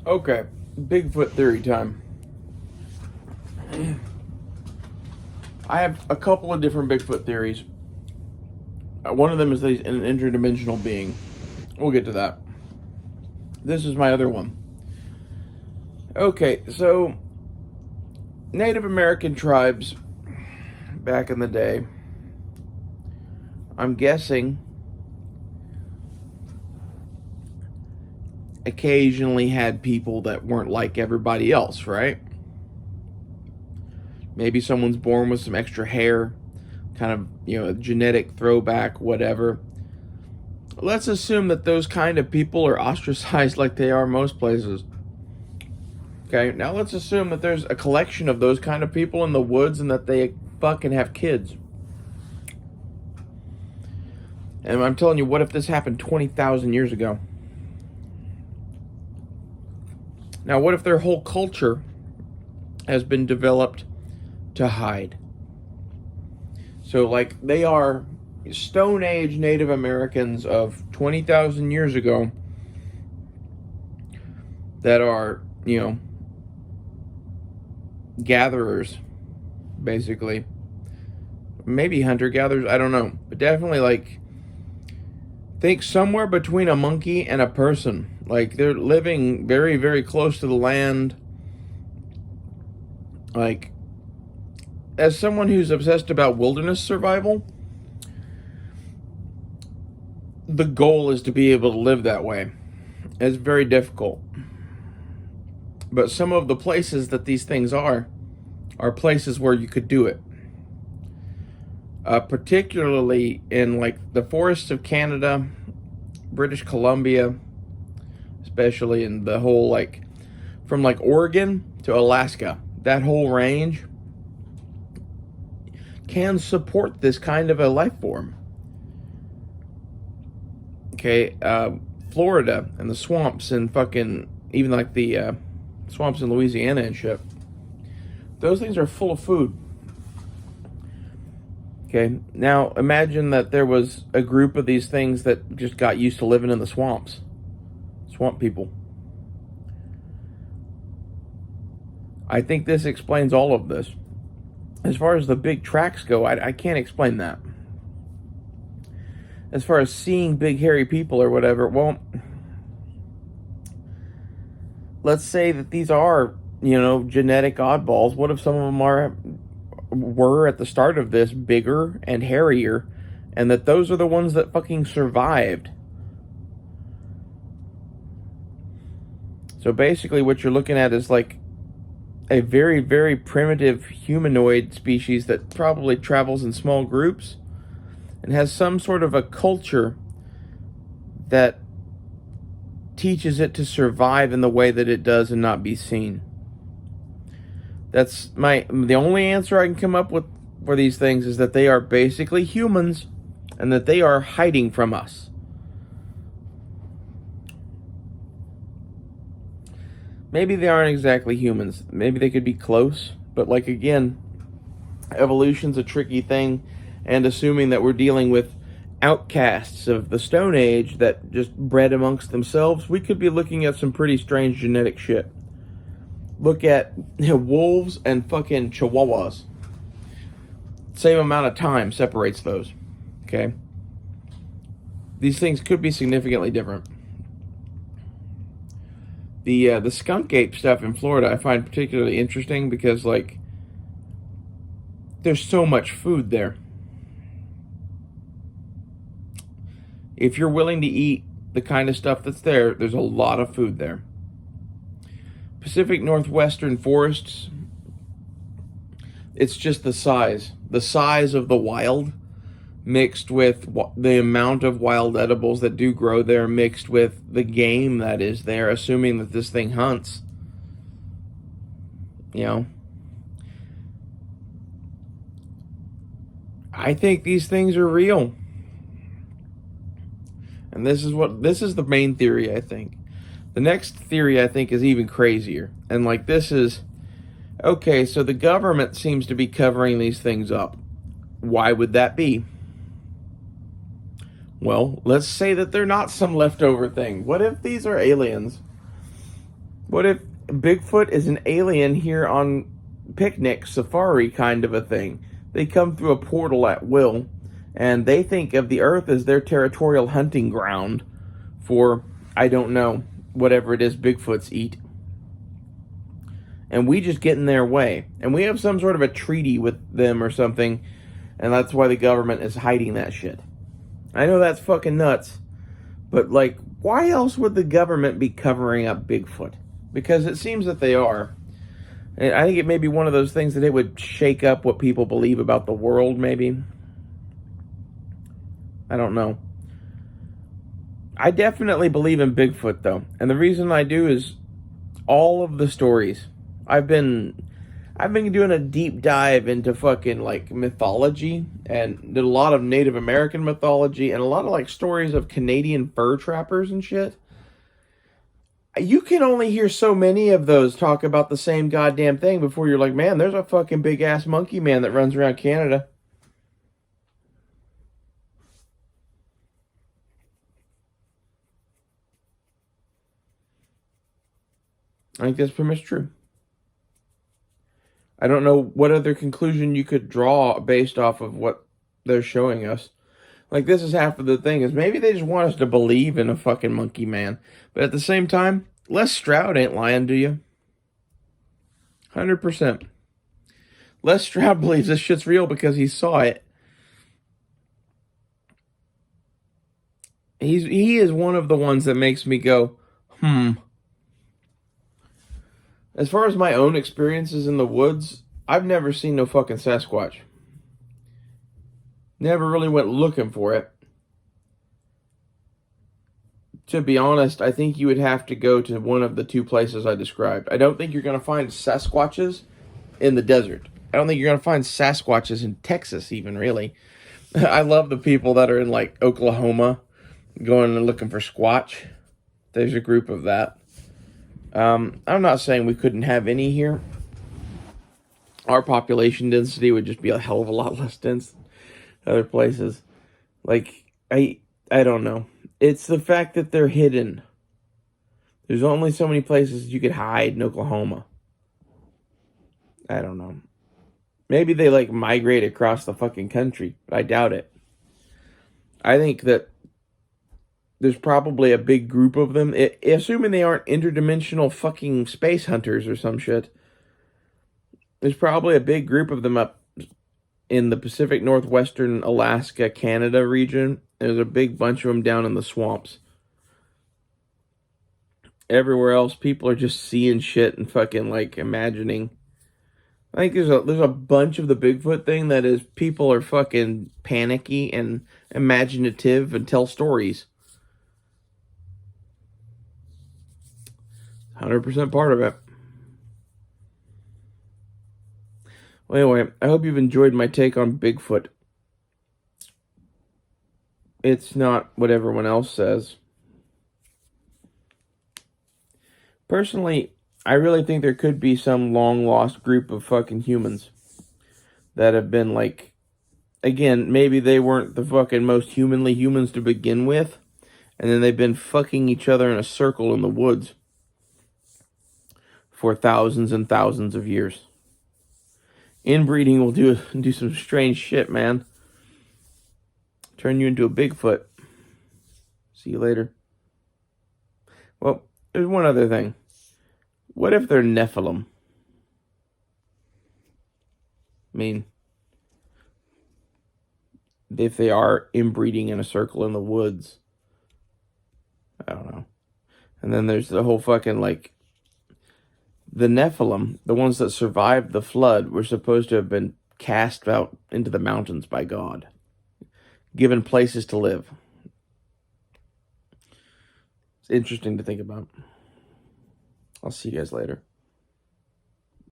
Okay, Bigfoot theory time. I have a couple of different Bigfoot theories. One of them is that he's an interdimensional being. We'll get to that. This is my other one. Okay, so Native American tribes back in the day, I'm guessing, occasionally had people that weren't like everybody else, right? Maybe someone's born with some extra hair, kind of, a genetic throwback, whatever. Let's assume that those kind of people are ostracized like they are most places. Okay, now let's assume that there's a collection of those kind of people in the woods and that they fucking have kids. And I'm telling you, what if this happened 20,000 years ago? Now, what if their whole culture has been developed to hide? So, like, they are Stone Age Native Americans of 20,000 years ago that are, gatherers, basically. Maybe hunter-gatherers, I don't know. But definitely, like, think somewhere between a monkey and a person. Like, they're living very, very close to the land. Like, as someone who's obsessed about wilderness survival, the goal is to be able to live that way. It's very difficult. But some of the places that these things are places where you could do it. Particularly in, like, the forests of Canada, British Columbia, especially in the whole, like, from, like, Oregon to Alaska, that whole range can support this kind of a life form. Okay, Florida and the swamps and fucking, even like the swamps in Louisiana and shit, those things are full of food. Okay, now imagine that there was a group of these things that just got used to living in the swamps. Swamp people. I think this explains all of this. As far as the big tracks go, I can't explain that. As far as seeing big hairy people or whatever, well, let's say that these are, genetic oddballs. What if some of them were at the start of this bigger and hairier, and that those are the ones that fucking survived? So basically what you're looking at is like a very, very primitive humanoid species that probably travels in small groups and has some sort of a culture that teaches it to survive in the way that it does and not be seen. That's the only answer I can come up with for these things, is that they are basically humans and that they are hiding from us. Maybe they aren't exactly humans. Maybe they could be close. But, like, again, evolution's a tricky thing. And assuming that we're dealing with outcasts of the Stone Age that just bred amongst themselves, we could be looking at some pretty strange genetic shit. Look at wolves and fucking chihuahuas. Same amount of time separates those. Okay? These things could be significantly different. The skunk ape stuff in Florida I find particularly interesting because, like, there's so much food there. If you're willing to eat the kind of stuff that's there, there's a lot of food there. Pacific Northwestern forests, it's just the size of the wild mixed with the amount of wild edibles that do grow there, mixed with the game that is there, assuming that this thing hunts. I think these things are real. And this is the main theory, I think. The next theory, I think, is even crazier. And, like, this is, okay, so the government seems to be covering these things up. Why would that be? Well, let's say that they're not some leftover thing. What if these are aliens? What if Bigfoot is an alien here on picnic safari kind of a thing? They come through a portal at will, and they think of the Earth as their territorial hunting ground for, I don't know, whatever it is Bigfoots eat. And we just get in their way. And we have some sort of a treaty with them or something, and that's why the government is hiding that shit. I know that's fucking nuts, but like, why else would the government be covering up Bigfoot? Because it seems that they are. And I think it may be one of those things that it would shake up what people believe about the world, maybe. I don't know. I definitely believe in Bigfoot, though. And the reason I do is all of the stories. I've been doing a deep dive into fucking like mythology, and did a lot of Native American mythology and a lot of like stories of Canadian fur trappers and shit. You can only hear so many of those talk about the same goddamn thing before you're like, man, there's a fucking big ass monkey man that runs around Canada. I think that's pretty much true. I don't know what other conclusion you could draw based off of what they're showing us. Like, this is half of the thing, is maybe they just want us to believe in a fucking monkey man. But at the same time, Les Stroud ain't lying to you. 100%. Les Stroud believes this shit's real because he saw it. He is one of the ones that makes me go, As far as my own experiences in the woods, I've never seen no fucking Sasquatch. Never really went looking for it. To be honest, I think you would have to go to one of the two places I described. I don't think you're going to find Sasquatches in the desert. I don't think you're going to find Sasquatches in Texas even, really. I love the people that are in like Oklahoma going and looking for Squatch. There's a group of that. I'm not saying we couldn't have any here. Our population density would just be a hell of a lot less dense than other places. Like, I don't know. It's the fact that they're hidden. There's only so many places you could hide in Oklahoma. I don't know. Maybe they like migrate across the fucking country, but I doubt it. I think that there's probably a big group of them, assuming they aren't interdimensional fucking space hunters or some shit. There's probably a big group of them up in the Pacific Northwestern, Alaska, Canada region. There's a big bunch of them down in the swamps. Everywhere else, people are just seeing shit and fucking like imagining. I think there's a bunch of the Bigfoot thing that is people are fucking panicky and imaginative and tell stories. 100% part of it. Well, anyway, I hope you've enjoyed my take on Bigfoot. It's not what everyone else says. Personally, I really think there could be some long-lost group of fucking humans that have been like, again, maybe they weren't the fucking most humanly humans to begin with, and then they've been fucking each other in a circle in the woods for thousands and thousands of years. Inbreeding will do some strange shit, man. Turn you into a Bigfoot. See you later. Well, there's one other thing. What if they're Nephilim? I mean, if they are inbreeding in a circle in the woods, I don't know. And then there's the whole fucking like, the Nephilim, the ones that survived the flood, were supposed to have been cast out into the mountains by God, given places to live. It's interesting to think about. I'll see you guys later.